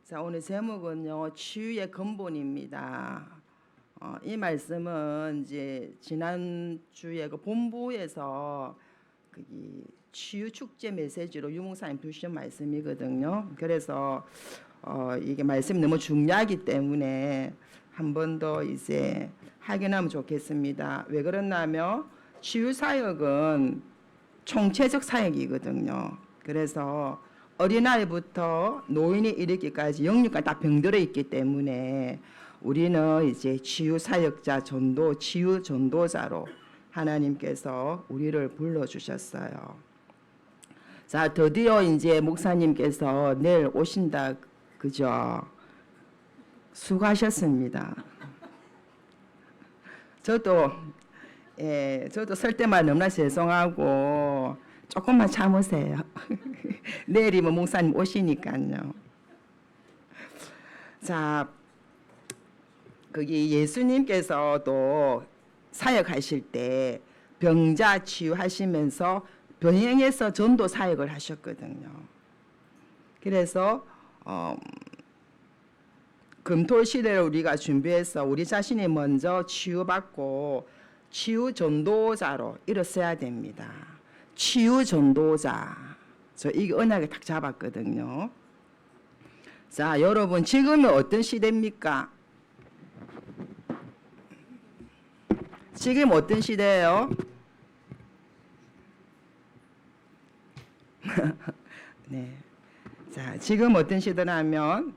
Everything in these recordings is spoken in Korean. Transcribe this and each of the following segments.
자, 오늘 제목은요, 치유의 근본입니다. 이 말씀은 이제 지난주에 그 본부에서 이 치유 축제 메시지로 유목사님 주신 말씀이거든요. 그래서 이게 말씀이 너무 중요하기 때문에 한 번 더 이제 확인하면 좋겠습니다. 왜 그러냐면 치유 사역은 총체적 사역이거든요. 그래서 어린아이부터 노인이 이르기까지 영육까지 다 병들어 있기 때문에 우리는 이제 치유 사역자 전도, 치유 전도자로 하나님께서 우리를 불러주셨어요. 자, 드디어 이제 목사님께서 내일 오신다, 그죠? 수고하셨습니다. 저도 설 때만 너무나 죄송하고 조금만 참으세요. 내일이면 목사님 오시니까요. 자, 거기 예수님께서도 사역하실 때 병자 치유하시면서 병행해서 전도 사역을 하셨거든요. 그래서 금토 시대를 우리가 준비해서 우리 자신이 먼저 치유받고 치유 전도자로 일어서야 됩니다. 치유 전도자. 저 이게 언약을 딱 잡았거든요. 자, 여러분 지금은 어떤 시대입니까? 지금 어떤 시대예요? 네. 자, 지금 어떤 시대냐면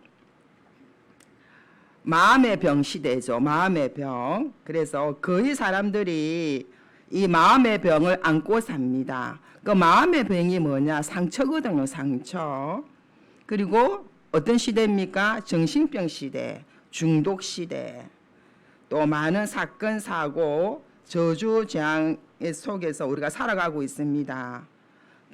마음의 병 시대죠. 마음의 병. 그래서 거의 사람들이 이 마음의 병을 안고 삽니다. 그 마음의 병이 뭐냐? 상처거든요. 상처. 그리고 어떤 시대입니까? 정신병 시대, 중독 시대. 또 많은 사건, 사고, 저주, 재앙 속에서 우리가 살아가고 있습니다.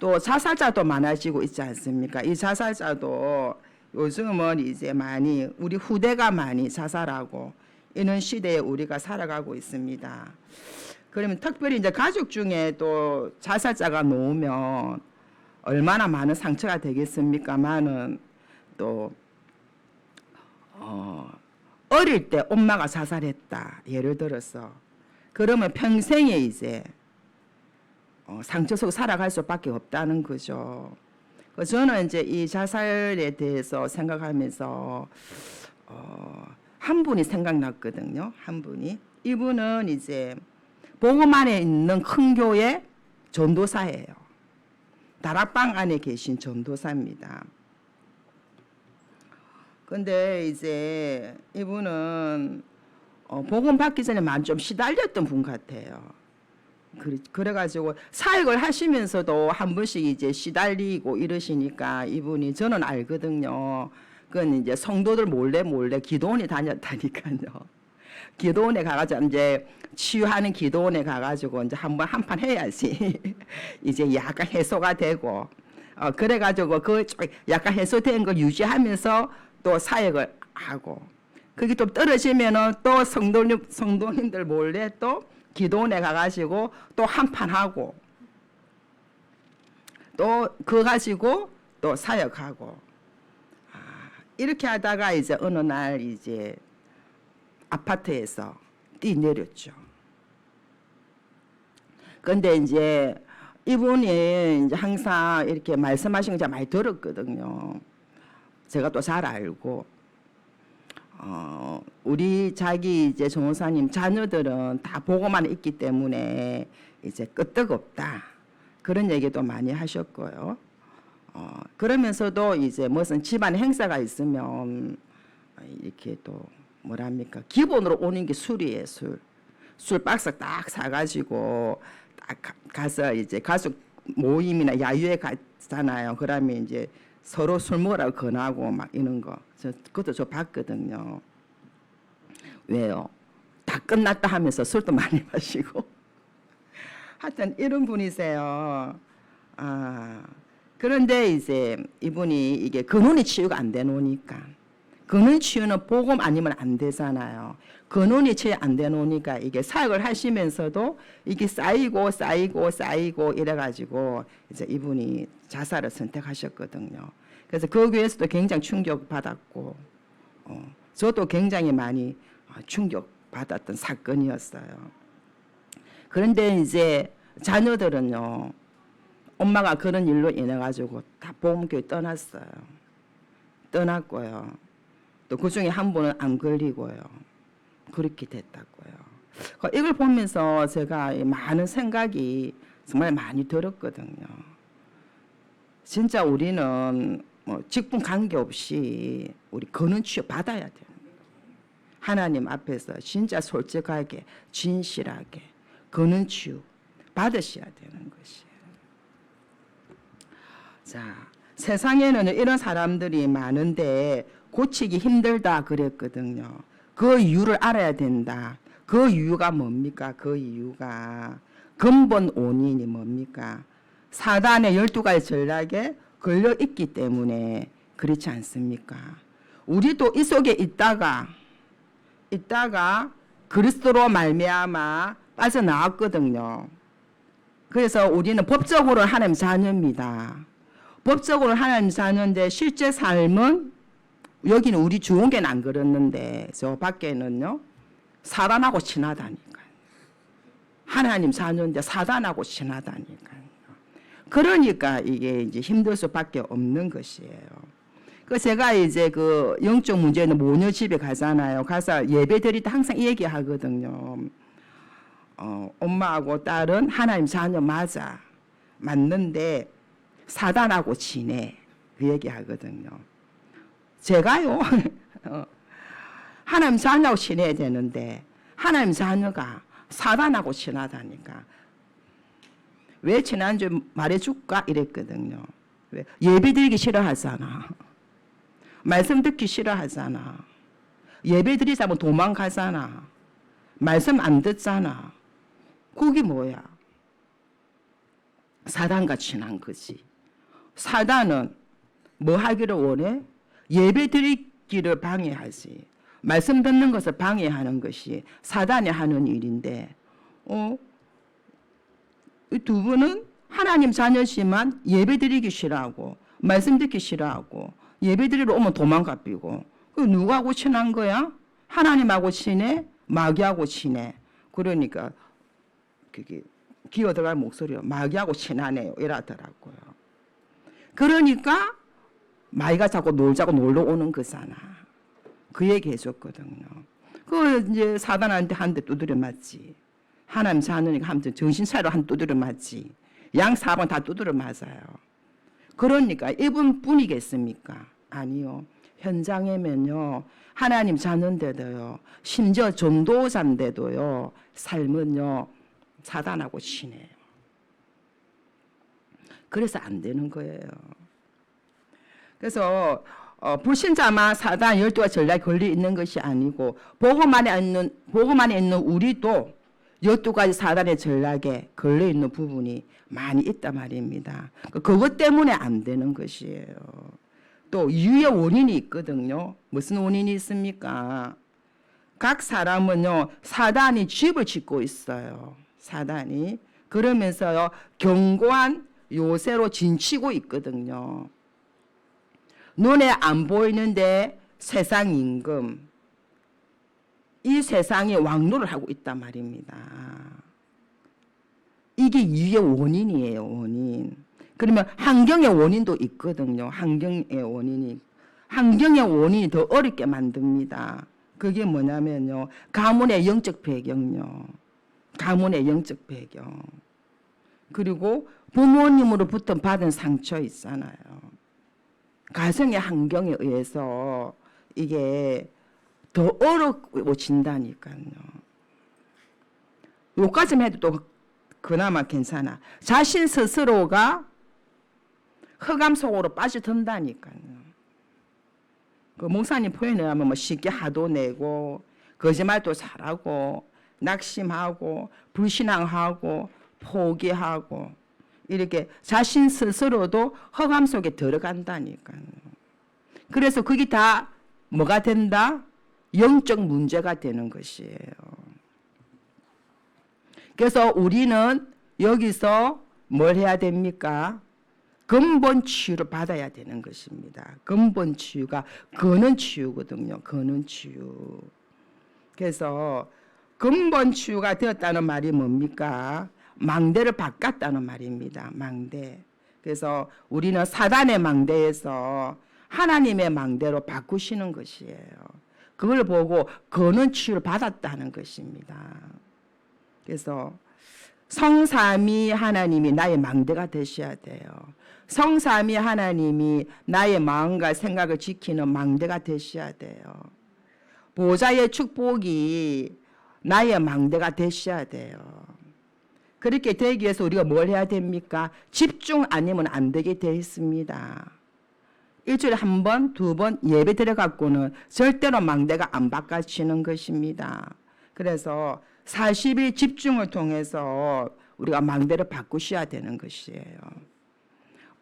또 자살자도 많아지고 있지 않습니까? 이 자살자도 요즘은 이제 많이 우리 후대가 많이 자살하고 이런 시대에 우리가 살아가고 있습니다. 그러면 특별히 이제 가족 중에 또 자살자가 놓으면 얼마나 많은 상처가 되겠습니까만은 또 어릴 때 엄마가 자살했다 예를 들어서 그러면 평생에 이제 상처 속에 살아갈 수밖에 없다는 거죠. 저는 이제 이 자살에 대해서 생각하면서 한 분이 생각났거든요. 한 분이 이분은 이제 복음 안에 있는 큰 교회 전도사예요. 다락방 안에 계신 전도사입니다. 근데 이제 이분은 복음 받기 전에 많이 좀 시달렸던 분 같아요. 그래가지고 사역을 하시면서도 한 번씩 이제 시달리고 이러시니까 이분이 저는 알거든요. 그건 이제 성도들 몰래 기도원에 다녔다니까요. 기도원에 가가지고 이제 치유하는 기도원에 가가지고 이제 한번 한판 해야지 이제 약간 해소가 되고 그래가지고 그 약간 해소된 걸 유지하면서 또 사역을 하고 그게 또 떨어지면은 또 성도님들 몰래 또 기도원에 가가지고 또 한판 하고 또 그거 가지고 또 사역하고 이렇게 하다가 이제 어느 날 이제 아파트에서 뛰내렸죠. 근데 이제 이분이 이제 항상 이렇게 말씀하시는 거 제가 많이 들었거든요. 제가 또 잘 알고 우리 자기 이제 전호사님 자녀들은 다 보고만 있기 때문에 이제 끄떡없다 그런 얘기도 많이 하셨고요. 그러면서도 이제 무슨 집안 행사가 있으면 이렇게 또 뭐랍니까 기본으로 오는 게 술이에요. 술 박스 딱 사가지고 딱 가서 이제 가족 모임이나 야유회 가잖아요. 그러면 이제 서로 술 먹으라고 권하고 막 이런 거. 그것도 저 봤거든요. 왜요? 다 끝났다 하면서 술도 많이 마시고. 하여튼 이런 분이세요. 그런데 이제 이분이 이게 근원이 치유가 안 되노니까. 근원 치유는 복음 아니면 안 되잖아요. 근원이 치유 안 되노니까 이게 사역을 하시면서도 이게 쌓이고 이래가지고 이제 이분이 자살을 선택하셨거든요. 그래서 그 교회에서도 굉장히 충격받았고 저도 굉장히 많이 충격받았던 사건이었어요. 그런데 이제 자녀들은요. 엄마가 그런 일로 인해 가지고 다 보험교회 떠났어요. 떠났고요. 또 그중에 한 분은 안 걸리고요. 그렇게 됐다고요. 이걸 보면서 제가 많은 생각이 정말 많이 들었거든요. 진짜 우리는 뭐 직분 관계없이 우리 근원 취업 받아야 돼요. 하나님 앞에서 진짜 솔직하게 진실하게 근원 취업 받으셔야 되는 것이에요. 자, 세상에는 이런 사람들이 많은데 고치기 힘들다 그랬거든요. 그 이유를 알아야 된다. 그 이유가 뭡니까? 그 이유가 근본 원인이 뭡니까? 사단의 12가지 전략에 걸려 있기 때문에 그렇지 않습니까? 우리도 이 속에 있다가 그리스도로 말미암아 빠져나왔거든요. 그래서 우리는 법적으로 하나님 자녀입니다. 법적으로 하나님 자녀인데 실제 삶은 여기는 우리 주원계는 안 그렇는데 저 밖에는요 사단하고 친하다니까요. 하나님 자녀인데 사단하고 친하다니까요. 그러니까 이게 이제 힘들 수밖에 없는 것이에요. 그 제가 이제 그 영적 문제는 모녀 집에 가잖아요. 가서 예배 드릴 때 항상 이 얘기 하거든요. 엄마하고 딸은 하나님 자녀 맞아. 맞는데 사단하고 지내. 그 얘기 하거든요. 제가요. 하나님 자녀하고 지내야 되는데 하나님 자녀가 사단하고 친하다니까. 왜 친한지 말해줄까? 이랬거든요. 왜? 예배 드리기 싫어하잖아. 말씀 듣기 싫어하잖아. 예배 드리자면 도망가잖아. 말씀 안 듣잖아. 그게 뭐야? 사단과 친한 거지. 사단은 뭐 하기를 원해? 예배 드리기를 방해하지. 말씀 듣는 것을 방해하는 것이 사단이 하는 일인데 이 두 분은 하나님 자녀지만 예배 드리기 싫어하고 말씀 듣기 싫어하고 예배 드리러 오면 도망가 삐고 누구하고 친한 거야? 하나님하고 친해? 마귀하고 친해? 그러니까 그게 기어 들어갈 목소리가 마귀하고 친하네요 이러더라고요. 그러니까 마귀가 자꾸 놀자고 놀러 오는 거잖아. 그 얘기 해줬거든요. 그 이제 사단한테 한 대 두드려 맞지. 하나님 자녀니까 한 대 정신 차려 한 두드려 맞지. 양 사방 다 두드려 맞아요. 그러니까 이분 뿐이겠습니까? 아니요. 현장에면요. 하나님 자녀인데도요. 심지어 전도자인데도요. 삶은요. 사단하고 친해요. 그래서 안 되는 거예요. 그래서 불신자만 사단 12가지 전략에 걸려 있는 것이 아니고 복음 안에 있는 우리도 12가지 사단의 전략에 걸려 있는 부분이 많이 있단 말입니다. 그것 때문에 안 되는 것이에요. 또 이유의 원인이 있거든요. 무슨 원인이 있습니까? 각 사람은요. 사단이 집을 짓고 있어요. 사단이. 그러면서요. 견고한 요새로 진치고 있거든요. 눈에 안 보이는데 세상 임금. 이 세상에 왕노를 하고 있단 말입니다. 이게 이유의 원인이에요. 원인. 그러면 환경의 원인도 있거든요. 환경의 원인이 더 어렵게 만듭니다. 그게 뭐냐면요. 가문의 영적 배경요. 가문의 영적 배경. 그리고 부모님으로부터 받은 상처 있잖아요. 가정의 환경에 의해서 이게 더 어려워진다니까요. 요까지만 해도 또 그나마 괜찮아. 자신 스스로가 흑암 속으로 빠져든다니까요. 그 목사님 표현에 하면 뭐 쉽게 화도 내고 거짓말도 잘하고 낙심하고 불신앙하고 포기하고 이렇게 자신 스스로도 흑암 속에 들어간다니까요. 그래서 그게 다 뭐가 된다? 영적 문제가 되는 것이에요. 그래서 우리는 여기서 뭘 해야 됩니까? 근본 치유를 받아야 되는 것입니다. 근본 치유가 근원 치유거든요. 근원 치유. 그래서 근본 치유가 되었다는 말이 뭡니까? 망대를 바꿨다는 말입니다. 망대. 그래서 우리는 사단의 망대에서 하나님의 망대로 바꾸시는 것이에요. 그걸 보고 근원 치유를 받았다는 것입니다. 그래서 성삼위 하나님이 나의 망대가 되셔야 돼요. 성삼위 하나님이 나의 마음과 생각을 지키는 망대가 되셔야 돼요. 보좌의 축복이 나의 망대가 되셔야 돼요. 그렇게 되기 위해서 우리가 뭘 해야 됩니까? 집중 아니면 안 되게 되어 있습니다. 일주일에 한 번, 두 번 예배 드려갖고는 절대로 망대가 안 바꿔지는 것입니다. 그래서 40일 집중을 통해서 우리가 망대를 바꾸셔야 되는 것이에요.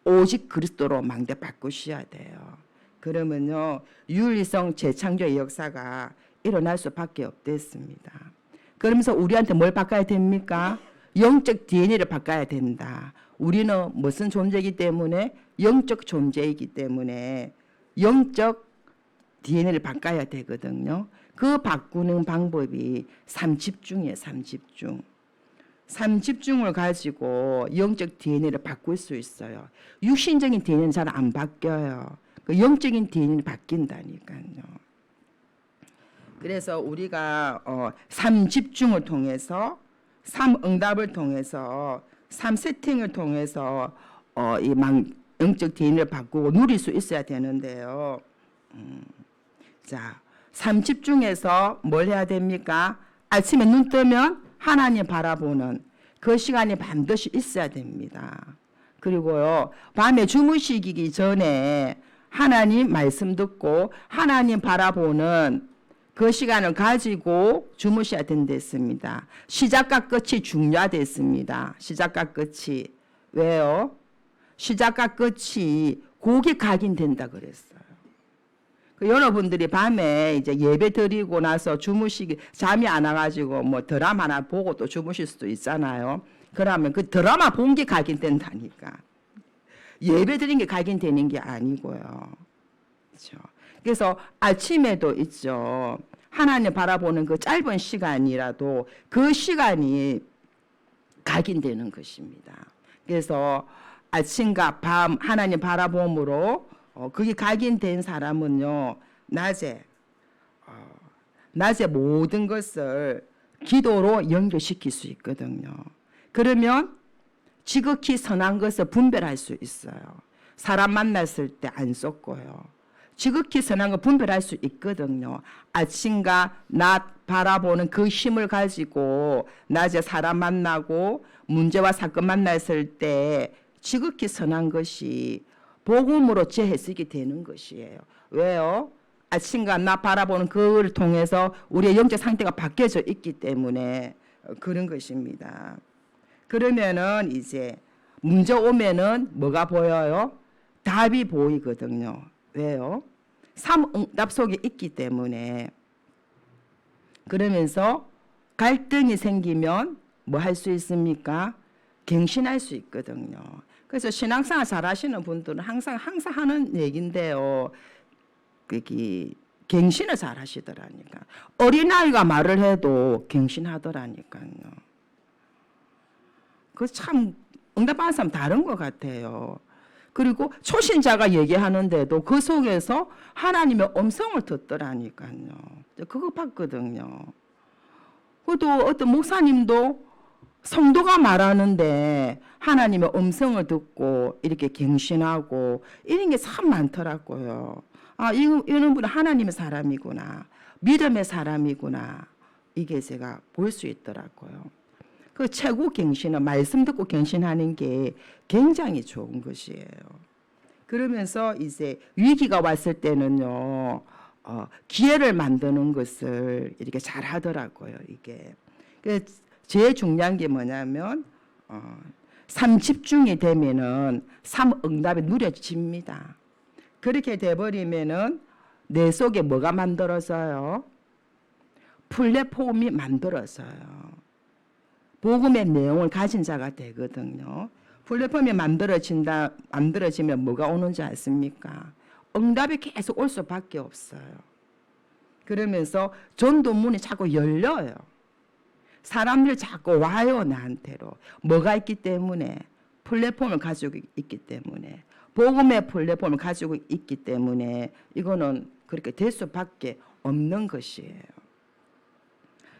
오직 그리스도로 망대 바꾸셔야 돼요. 그러면요, 윤리성 재창조의 역사가 일어날 수밖에 없겠습니다. 그러면서 우리한테 뭘 바꿔야 됩니까? 영적 DNA를 바꿔야 된다. 우리는 무슨 존재이기 때문에? 영적 존재이기 때문에 영적 DNA를 바꿔야 되거든요. 그 바꾸는 방법이 삼집중이에요. 삼집중. 삼집중을 가지고 영적 DNA를 바꿀 수 있어요. 육신적인 DNA는 잘 안 바뀌어요. 그 영적인 DNA는 바뀐다니까요. 그래서 우리가 삼집중을 통해서 삼응답을 통해서 삼세팅을 통해서 이 영적 DNA를 바꾸고 누릴 수 있어야 되는데요. 자, 삼집중에서 뭘 해야 됩니까? 아침에 눈 뜨면 하나님 바라보는 그 시간이 반드시 있어야 됩니다. 그리고요, 밤에 주무시기 전에 하나님 말씀 듣고 하나님 바라보는 그 시간을 가지고 주무셔야 된댔습니다. 시작과 끝이 중요하댔습니다. 시작과 끝이. 왜요? 시작과 끝이 거기 각인된다 그랬어요. 여러분들이 밤에 이제 예배 드리고 나서 주무시기 잠이 안 와가지고 뭐 드라마나 보고 또 주무실 수도 있잖아요. 그러면 그 드라마 본 게 각인된다니까. 예배 드린 게 각인되는 게 아니고요. 그렇죠. 그래서 아침에도 있죠. 하나님 바라보는 그 짧은 시간이라도 그 시간이 각인되는 것입니다. 그래서 아침과 밤 하나님 바라봄으로 그게 각인된 사람은요, 낮에 모든 것을 기도로 연결시킬 수 있거든요. 그러면 지극히 선한 것을 분별할 수 있어요. 사람 만났을 때 안 썩고요. 지극히 선한 걸 분별할 수 있거든요. 아침과 낮 바라보는 그 힘을 가지고 낮에 사람 만나고 문제와 사건 만났을 때 지극히 선한 것이 복음으로 재해석이 되는 것이에요. 왜요? 아침과 낮 바라보는 그걸 통해서 우리의 영적 상태가 바뀌어져 있기 때문에 그런 것입니다. 그러면은 이제 문제 오면은 뭐가 보여요? 답이 보이거든요. 왜요? 삼응답 속에 있기 때문에. 그러면서 갈등이 생기면 뭐 할 수 있습니까? 갱신할 수 있거든요. 그래서 신앙생활 잘 하시는 분들은 항상 하는 얘기인데요. 갱신을 잘 하시더라니까. 어린아이가 말을 해도 갱신하더라니까요. 그 참 응답하는 사람 다른 것 같아요. 그리고 초신자가 얘기하는데도 그 속에서 하나님의 음성을 듣더라니까요. 그거 봤거든요. 또 어떤 목사님도 성도가 말하는데 하나님의 음성을 듣고 이렇게 갱신하고 이런 게 참 많더라고요. 아, 이런 분은 하나님의 사람이구나. 믿음의 사람이구나. 이게 제가 볼 수 있더라고요. 그 최고 갱신은 말씀 듣고 갱신하는 게 굉장히 좋은 것이에요. 그러면서 이제 위기가 왔을 때는요, 기회를 만드는 것을 이렇게 잘 하더라고요, 이게. 제일 중요한 게 뭐냐면, 삼집중이 되면은 삼응답이 누려집니다. 그렇게 돼버리면은 내 속에 뭐가 만들어져요? 플랫폼이 만들어져요. 복음의 내용을 가진 자가 되거든요. 플랫폼이 만들어지면 뭐가 오는지 아십니까? 응답이 계속 올 수밖에 없어요. 그러면서 전도문이 자꾸 열려요. 사람들이 자꾸 와요, 나한테로. 뭐가 있기 때문에? 플랫폼을 가지고 있기 때문에. 복음의 플랫폼을 가지고 있기 때문에 이거는 그렇게 될 수밖에 없는 것이에요.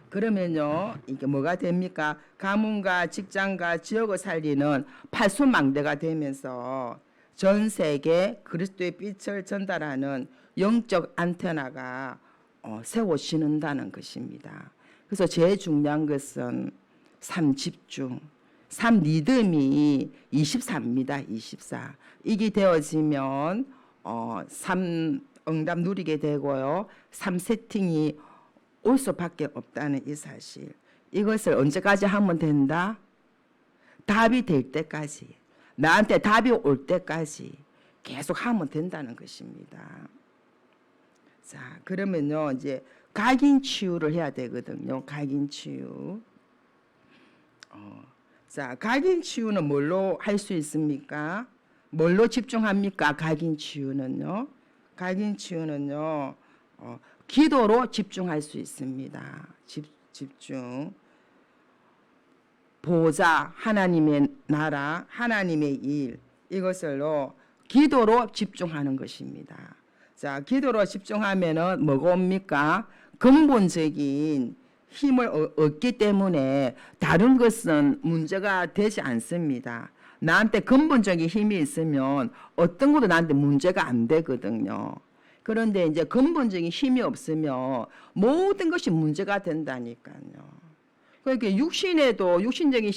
그러면요, 이게 뭐가 됩니까? 가문과 직장과 지역을 살리는 팔순망대가 되면서 전 세계 그리스도의 빛을 전달하는 영적 안테나가 세워지는다는 것입니다. 그래서 제일 중요한 것은 삶 집중, 삶 리듬이 24입니다. 24. 이게 되어지면 삶 응답 누리게 되고요. 삶 세팅이 올 수밖에 없다는 이 사실. 이것을 언제까지 하면 된다? 답이 될 때까지. 나한테 답이 올 때까지 계속 하면 된다는 것입니다. 자, 그러면요, 이제 각인 치유를 해야 되거든요. 각인 치유. 자, 각인 치유는 뭘로 할 수 있습니까? 뭘로 집중합니까? 각인 치유는요. 각인 치유는요. 기도로 집중할 수 있습니다. 집중. 보좌, 하나님의 나라, 하나님의 일, 이것을로 기도로 집중하는 것입니다. 자, 기도로 집중하면은 뭐가 옵니까? 근본적인 힘을 얻기 때문에 다른 것은 문제가 되지 않습니다. 나한테 근본적인 힘이 있으면 어떤 것도 나한테 문제가 안 되거든요. 그런데 이제 근본적인 힘이 없으면 모든 것이 문제가 된다니까요. 그러니까 육신적인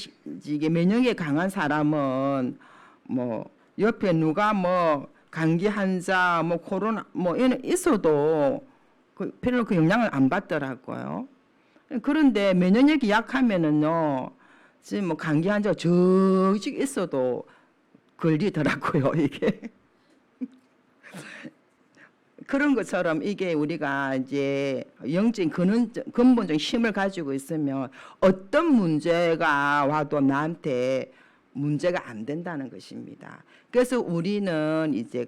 이게 면역이 강한 사람은 뭐 옆에 누가 뭐 감기 환자, 뭐 코로나 뭐 이런 있어도 별로 그 영향을 안 받더라고요. 그런데 면역력이 약하면은요, 지금 뭐 감기 환자가 저기 있어도 걸리더라고요, 이게. 그런 것처럼 이게 우리가 이제 영적인 근본적인 힘을 가지고 있으면 어떤 문제가 와도 나한테 문제가 안 된다는 것입니다. 그래서 우리는 이제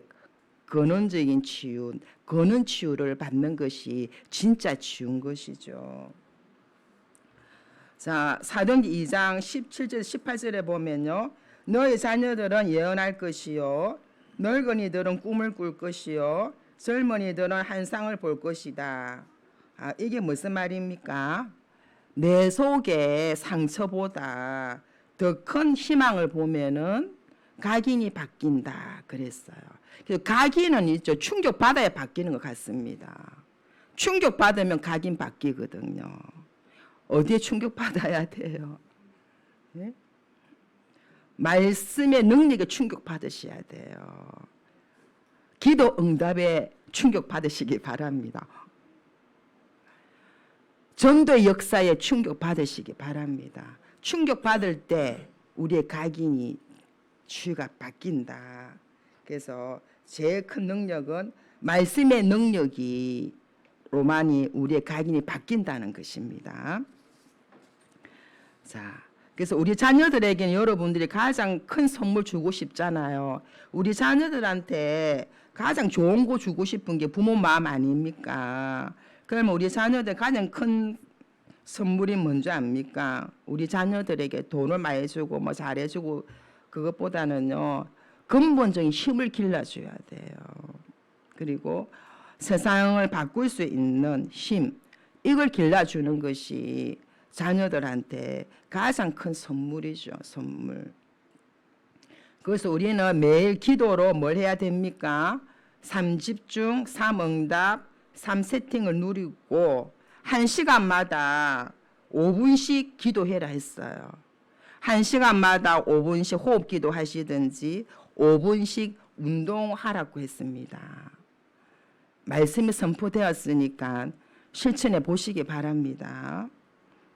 근원적인 치유, 근원 치유를 받는 것이 진짜 치유인 것이죠. 자, 사도행전 2장 17절 18절에 보면요. 너희 자녀들은 예언할 것이요, 늙은이들은 꿈을 꿀 것이요, 젊은이들은 환상을 볼 것이다. 이게 무슨 말입니까? 내 속에 상처보다 더 큰 희망을 보면은 각인이 바뀐다 그랬어요. 그래서 각인은 있죠. 충격 받아야 바뀌는 것 같습니다. 충격 받으면 각인 바뀌거든요. 어디에 충격 받아야 돼요? 네? 말씀의 능력에 충격 받으셔야 돼요. 기도 응답에 충격 받으시기 바랍니다. 전도의 역사에 충격 받으시기 바랍니다. 충격 받을 때 우리의 각인이 치유가 바뀐다. 그래서 제일 큰 능력은 말씀의 능력이 로만이 우리의 각인이 바뀐다는 것입니다. 자, 그래서 우리 자녀들에게는 여러분들이 가장 큰 선물 주고 싶잖아요. 우리 자녀들한테 가장 좋은 거 주고 싶은 게 부모 마음 아닙니까? 그러면 우리 자녀들 가장 큰 선물이 뭔지 압니까? 우리 자녀들에게 돈을 많이 주고 뭐 잘해주고 그것보다는요, 근본적인 힘을 길러줘야 돼요. 그리고 세상을 바꿀 수 있는 힘, 이걸 길러주는 것이 자녀들한테 가장 큰 선물이죠. 선물. 그래서 우리는 매일 기도로 뭘 해야 됩니까? 삶 집중, 삶 응답, 삶 세팅을 누리고 1시간마다 5분씩 기도해라 했어요. 1시간마다 5분씩 호흡 기도 하시든지 5분씩 운동하라고 했습니다. 말씀이 선포되었으니까 실천해 보시기 바랍니다.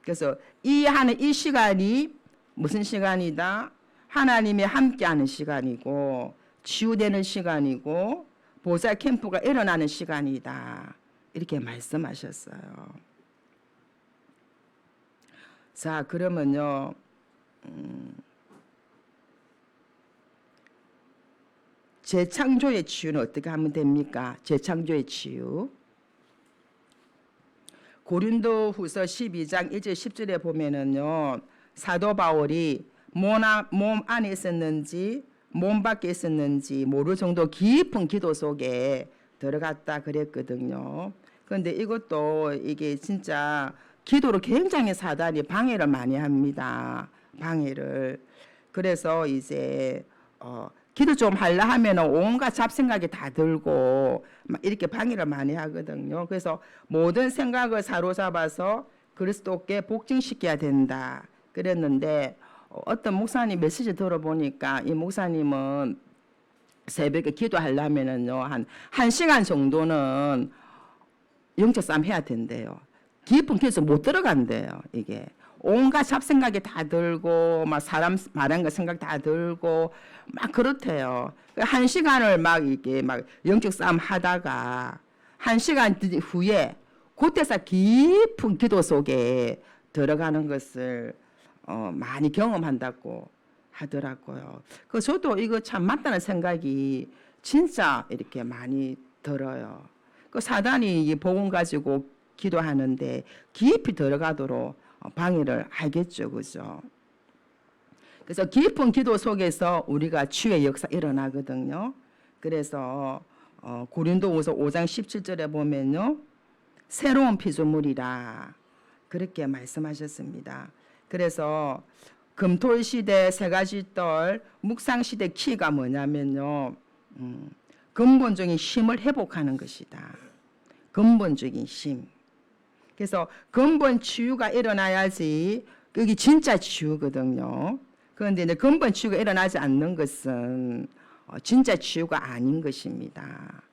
그래서 이 시간이 무슨 시간이다? 하나님이 함께하는 시간이고 치유되는 시간이고 보살 캠프가 일어나는 시간이다. 이렇게 말씀하셨어요. 자, 그러면요. 재창조의 치유는 어떻게 하면 됩니까? 재창조의 치유. 고린도후서 12장 1절 10절에 보면은요. 사도 바울이 몸 안에 있었는지 몸 밖에 있었는지 모를 정도 깊은 기도 속에 들어갔다 그랬거든요. 그런데 이것도 이게 진짜 기도로 굉장히 사단이 방해를 많이 합니다. 방해를. 그래서 이제 기도 좀 하려 하면 온갖 잡생각이 다 들고 막 이렇게 방해를 많이 하거든요. 그래서 모든 생각을 사로잡아서 그리스도께 복종시켜야 된다 그랬는데 어떤 목사님 메시지 들어보니까 이 목사님은 새벽에 기도하려면은요 한 1시간 정도는 영적 싸움 해야 된대요. 깊은 기도에서 못 들어간대요. 이게 온갖 잡생각이 다 들고 막 사람 말한 거 생각 다 들고 막 그렇대요. 1시간을 막 이게 막 영적 싸움 하다가 1시간 후에 그때서 깊은 기도 속에 들어가는 것을 많이 경험한다고 하더라고요. 그 저도 이거 참 맞다는 생각이 진짜 이렇게 많이 들어요. 그 사단이 이 복음 가지고 기도하는데 깊이 들어가도록 방해를 하겠죠, 그죠? 그래서 깊은 기도 속에서 우리가 치유의 역사 일어나거든요. 그래서 고린도후서 5장 17절에 보면요, 새로운 피조물이라 그렇게 말씀하셨습니다. 그래서 금토일 시대 세 가지 뜰 묵상 시대 키가 뭐냐면요, 근본적인 힘을 회복하는 것이다. 근본적인 힘. 그래서 근본 치유가 일어나야지 그게 진짜 치유거든요. 그런데 이제 근본 치유가 일어나지 않는 것은 진짜 치유가 아닌 것입니다.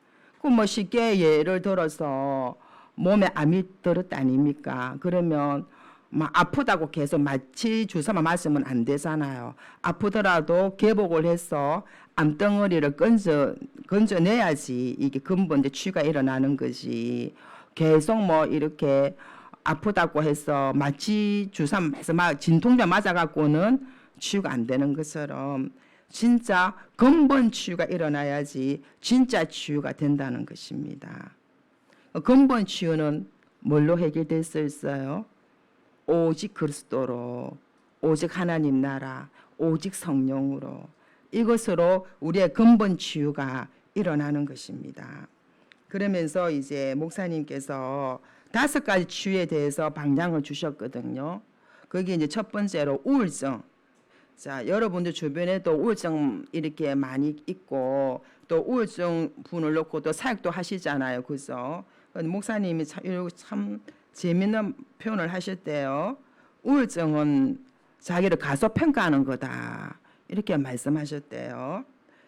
그 뭐 쉽게 예를 들어서 몸에 암이 들었다 아닙니까? 그러면 막 아프다고 계속 마취 주사만 맞으면 안 되잖아요. 아프더라도 개복을 해서 암덩어리를 건져내야지 이게 근본 치유가 일어나는 거지. 계속 뭐 이렇게 아프다고 해서 마취 주사 진통제 맞아갖고는 치유가 안 되는 것처럼 진짜 근본 치유가 일어나야지 진짜 치유가 된다는 것입니다. 근본 치유는 뭘로 해결될 수 있어요? 오직 그리스도로, 오직 하나님 나라, 오직 성령으로 이것으로 우리의 근본 치유가 일어나는 것입니다. 그러면서 이제 목사님께서 5가지 치유에 대해서 방향을 주셨거든요. 거기 이제 첫 번째로 우울증. 자, 여러분들 주변에도 우울증 이렇게 많이 있고 또 우울증 분을 놓고 또 사역도 하시잖아요. 그죠? 목사님이 참 재미있는 표현을 하셨대요. 우울증은 자기를 가소평가하는 거다. 이렇게 말씀하셨대요.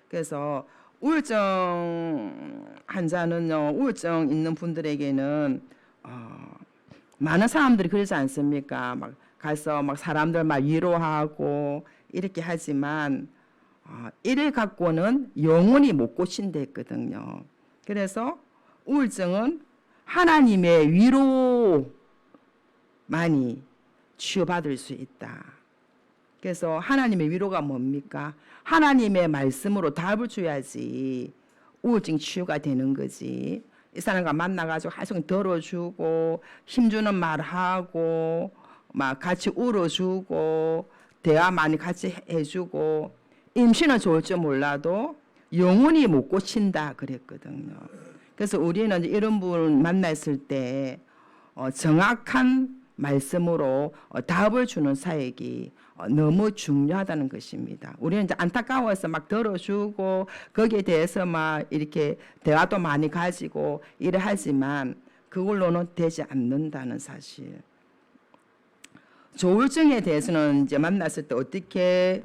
그래서 우울증 환자는요, 우울증 있는 분들에게는 많은 사람들이 그러지 않습니까? 막 가서 막 사람들 막 위로하고 이렇게 하지만 이를 갖고는 영원히 못 고친다 했거든요. 그래서 우울증은 하나님의 위로만이 치유받을 수 있다. 그래서 하나님의 위로가 뭡니까? 하나님의 말씀으로 답을 줘야지 우울증 치유가 되는 거지. 이 사람과 만나가지고 하루 들어주고 힘주는 말하고 막 같이 울어주고 대화 많이 같이 해주고 임신은 좋을 줄 몰라도 영원히 못 고친다 그랬거든요. 그래서 우리는 이런 분 만났을 때 정확한 말씀으로 답을 주는 사역이 너무 중요하다는 것입니다. 우리는 이제 안타까워서 막 들어주고 거기에 대해서 막 이렇게 대화도 많이 가지고 이래 하지만 그걸로는 되지 않는다는 사실. 조울증에 대해서는 이제 만났을 때 어떻게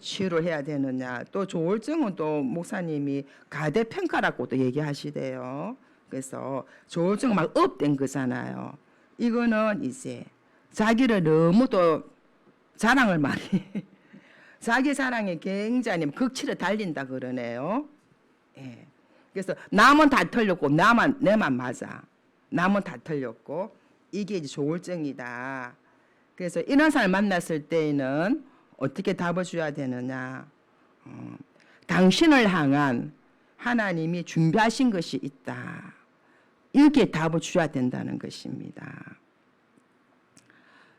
치유를 해야 되느냐. 또 조울증은 또 목사님이 가대평가라고도 얘기하시대요. 그래서 조울증은 막 업된 거잖아요. 이거는 이제 자기를 너무 또 자랑을 많이 자기 자랑에 굉장히 극치를 달린다 그러네요. 예. 그래서 남은 다 틀렸고 내만 맞아. 남은 다 틀렸고 이게 이제 조울증이다. 그래서 이런 사람 만났을 때에는 어떻게 답을 줘야 되느냐. 당신을 향한 하나님이 준비하신 것이 있다. 이렇게 답을 줘야 된다는 것입니다.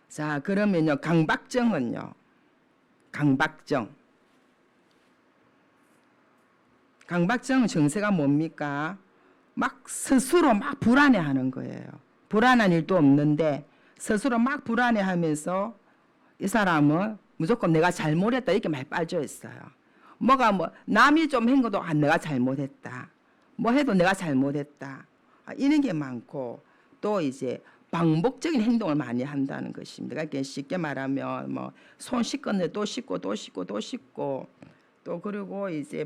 자, 그러면요, 강박증은요. 강박증은 정세가 뭡니까? 막 스스로 막 불안해하는 거예요. 불안한 일도 없는데 스스로 막 불안해하면서 이 사람은 무조건 내가 잘못했다 이렇게 말 빠져 있어요. 뭐가 남이 좀 한 것도 내가 잘못했다. 뭐 해도 내가 잘못했다. 이런 게 많고 또 이제 반복적인 행동을 많이 한다는 것입니다. 그러니까 쉽게 말하면 손 씻었는데 또 씻고 또 그리고 이제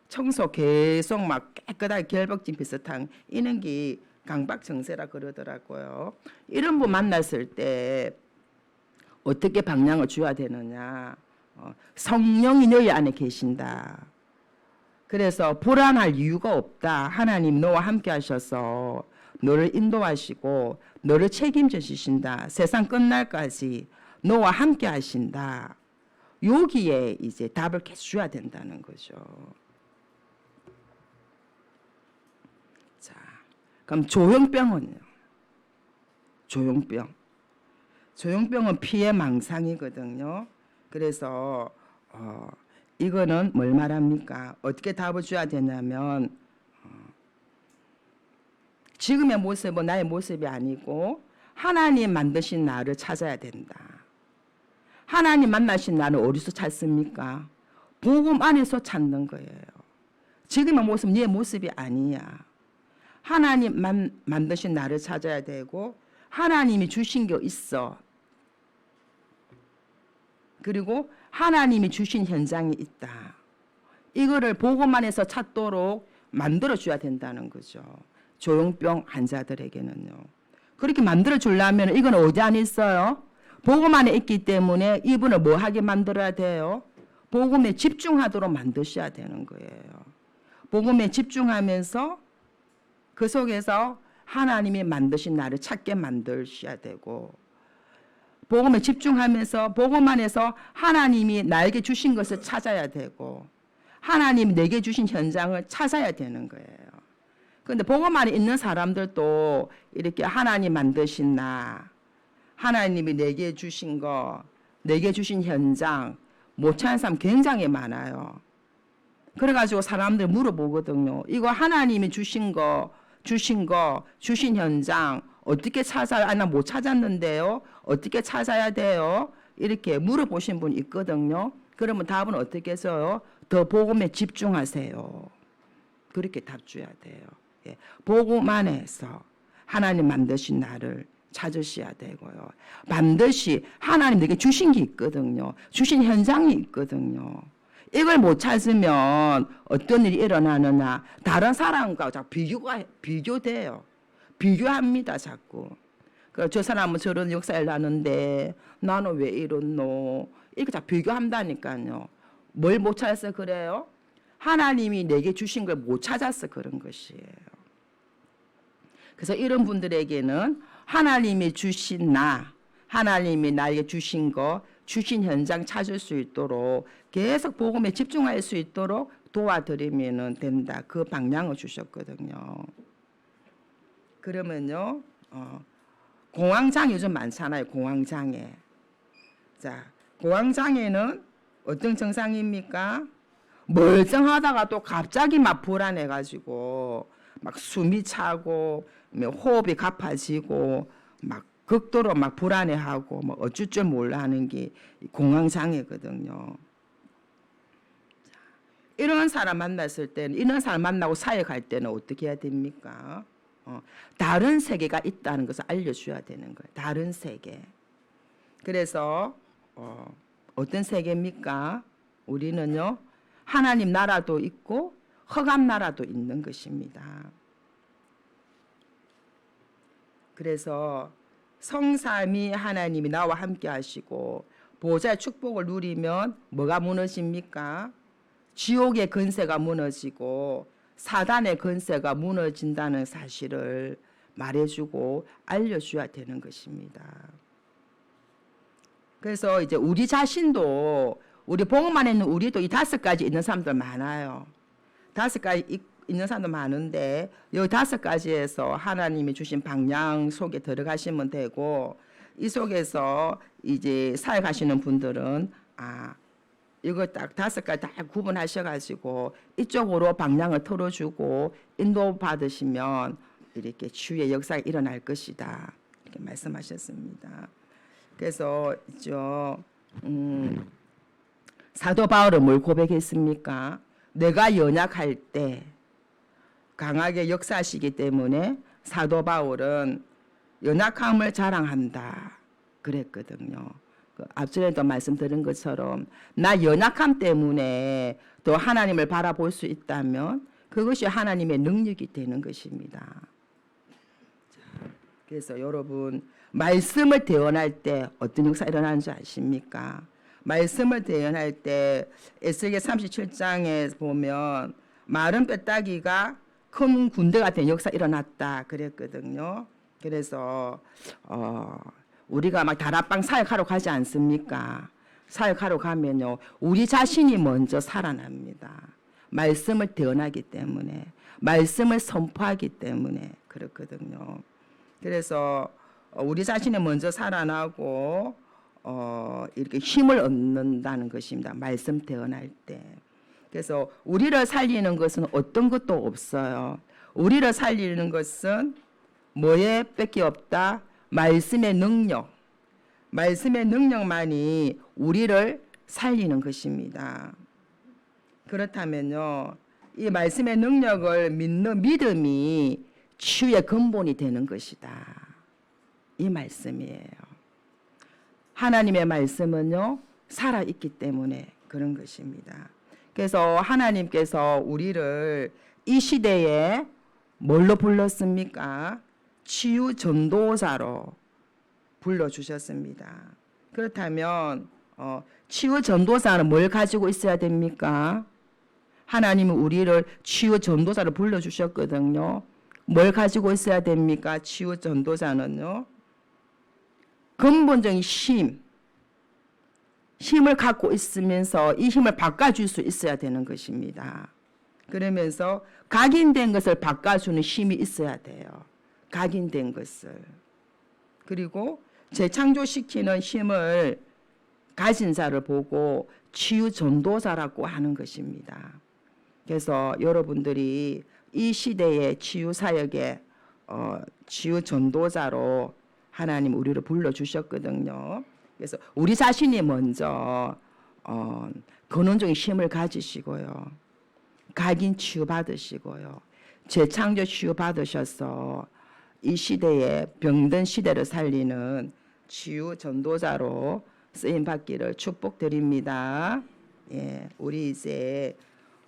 청소 계속 막 깨끗하게 결벽진 비슷한 이런 게 강박 증세라 그러더라고요. 이런 분 만났을 때 어떻게 방향을 줘야 되느냐. 성령이 너희 안에 계신다. 그래서 불안할 이유가 없다. 하나님 너와 함께 하셔서 너를 인도하시고 너를 책임져 주신다. 세상 끝날까지 너와 함께 하신다. 여기에 이제 답을 계속 줘야 된다는 거죠. 자, 그럼 조현병은요. 조현병은 피해 망상이거든요. 그래서 이거는 뭘 말합니까? 어떻게 답을 줘야 되냐면 지금의 모습은 나의 모습이 아니고 하나님 만드신 나를 찾아야 된다. 하나님 만나신 나를 어디서 찾습니까? 복음 안에서 찾는 거예요. 지금의 모습은 네 모습이 아니야. 하나님 만드신 나를 찾아야 되고 하나님이 주신 게 있어. 그리고 하나님이 주신 현장이 있다. 이거를 복음 안에서 찾도록 만들어줘야 된다는 거죠. 조용병 환자들에게는요. 그렇게 만들어주려면 이건 어디 안에 있어요? 복음 안에 있기 때문에 이분을 뭐 하게 만들어야 돼요? 복음에 집중하도록 만드셔야 되는 거예요. 복음에 집중하면서 그 속에서 하나님이 만드신 나를 찾게 만드셔야 되고 복음에 집중하면서 복음 안에서 하나님이 나에게 주신 것을 찾아야 되고 하나님이 내게 주신 현장을 찾아야 되는 거예요. 그런데 복음 안에 있는 사람들도 이렇게 하나님 만드신 나, 하나님이 내게 주신 거, 내게 주신 현장 못 찾는 사람 굉장히 많아요. 그래가지고 사람들 물어보거든요. 이거 하나님이 주신 현장 어떻게 찾아요? 나 못 찾았는데요. 어떻게 찾아야 돼요? 이렇게 물어보신 분 있거든요. 그러면 답은 어떻게 해서요? 더 복음에 집중하세요. 그렇게 답 줘야 돼요. 예. 복음 안에서 하나님 만드신 나를 찾으셔야 되고요. 반드시 하나님 내게 주신 게 있거든요. 주신 현장이 있거든요. 이걸 못 찾으면 어떤 일이 일어나느냐. 다른 사람과 자꾸 비교돼요. 비교합니다. 자꾸. 저 사람은 저런 역사를 나는데 나는 왜 이렇노. 이렇게 자꾸 비교한다니까요. 뭘 못 찾아서 그래요? 하나님이 내게 주신 걸 못 찾아서 그런 것이에요. 그래서 이런 분들에게는 하나님이 주신 하나님이 나에게 주신 거, 주신 현장 찾을 수 있도록 계속 복음에 집중할 수 있도록 도와드리면 된다. 그 방향을 주셨거든요. 그러면요, 공황장애 요즘 많잖아요. 공황장애. 자, 공황장애는 어떤 증상입니까? 멀쩡하다가 또 갑자기 막 불안해가지고 막 숨이 차고 호흡이 가파지고 막 극도로 막 불안해하고 뭐 어쩔 줄 몰라 하는 게 공황장애거든요. 이런 사람 만났을 때는 이런 사람 만나고 사역할 때는 어떻게 해야 됩니까? 다른 세계가 있다는 것을 알려줘야 되는 거예요. 다른 세계. 그래서 어떤 세계입니까? 우리는요. 하나님 나라도 있고 흑암 나라도 있는 것입니다. 그래서 성삼위 하나님이 나와 함께 하시고 보좌의 축복을 누리면 뭐가 무너집니까? 지옥의 권세가 무너지고 사단의 권세가 무너진다는 사실을 말해주고 알려줘야 되는 것입니다. 그래서 이제 우리 자신도 우리 복음만 있는 우리도 이 5가지 있는 사람들 많아요. 5가지 있는 사람도 많은데 여기 5가지에서 하나님이 주신 방향 속에 들어가시면 되고 이 속에서 이제 사역하시는 분들은 이거 딱 5가지 다 구분하셔가지고 이쪽으로 방향을 틀어주고 인도 받으시면 이렇게 치유의 역사가 일어날 것이다. 이렇게 말씀하셨습니다. 그래서 사도 바울은 뭘 고백했습니까? 내가 연약할 때 강하게 역사하시기 때문에 사도 바울은 연약함을 자랑한다 그랬거든요. 앞전에도 말씀드린 것처럼 나 연약함 때문에 또 하나님을 바라볼 수 있다면 그것이 하나님의 능력이 되는 것입니다. 그래서 여러분 말씀을 대언할 때 어떤 역사 일어나는 줄 아십니까? 말씀을 대언할 때 에스겔 37장에 보면 마른 뼈다귀가 큰 군대가 된 역사 일어났다 그랬거든요. 그래서 우리가 막 다락방 사역하러 가지 않습니까? 사역하러 가면요 우리 자신이 먼저 살아납니다. 말씀을 대언하기 때문에 말씀을 선포하기 때문에 그렇거든요. 그래서 우리 자신이 먼저 살아나고 이렇게 힘을 얻는다는 것입니다. 말씀 대언할 때. 그래서 우리를 살리는 것은 어떤 것도 없어요. 우리를 살리는 것은 뭐에 밖에 없다? 말씀의 능력. 말씀의 능력만이 우리를 살리는 것입니다. 그렇다면요. 이 말씀의 능력을 믿는 믿음이 치유의 근본이 되는 것이다. 이 말씀이에요. 하나님의 말씀은요. 살아있기 때문에 그런 것입니다. 그래서 하나님께서 우리를 이 시대에 뭘로 불렀습니까? 치유 전도자로 불러주셨습니다. 그렇다면 치유 전도자는 뭘 가지고 있어야 됩니까? 하나님은 우리를 치유 전도자로 불러주셨거든요. 뭘 가지고 있어야 됩니까? 치유 전도자는요. 근본적인 힘을 갖고 있으면서 이 힘을 바꿔줄 수 있어야 되는 것입니다. 그러면서 각인된 것을 바꿔주는 힘이 있어야 돼요. 각인된 것을. 그리고 재창조시키는 힘을 가진 자를 보고 치유 전도자라고 하는 것입니다. 그래서 여러분들이 이 시대의 치유 사역에 치유 전도자로 하나님 우리를 불러주셨거든요. 그래서 우리 자신이 먼저 근원적인 힘을 가지시고요. 각인 치유 받으시고요. 재창조 치유 받으셔서 이 시대에 병든 시대를 살리는 치유 전도자로 쓰임 받기를 축복드립니다. 예, 우리 이제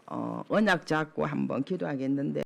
언약 잡고 한번 기도하겠는데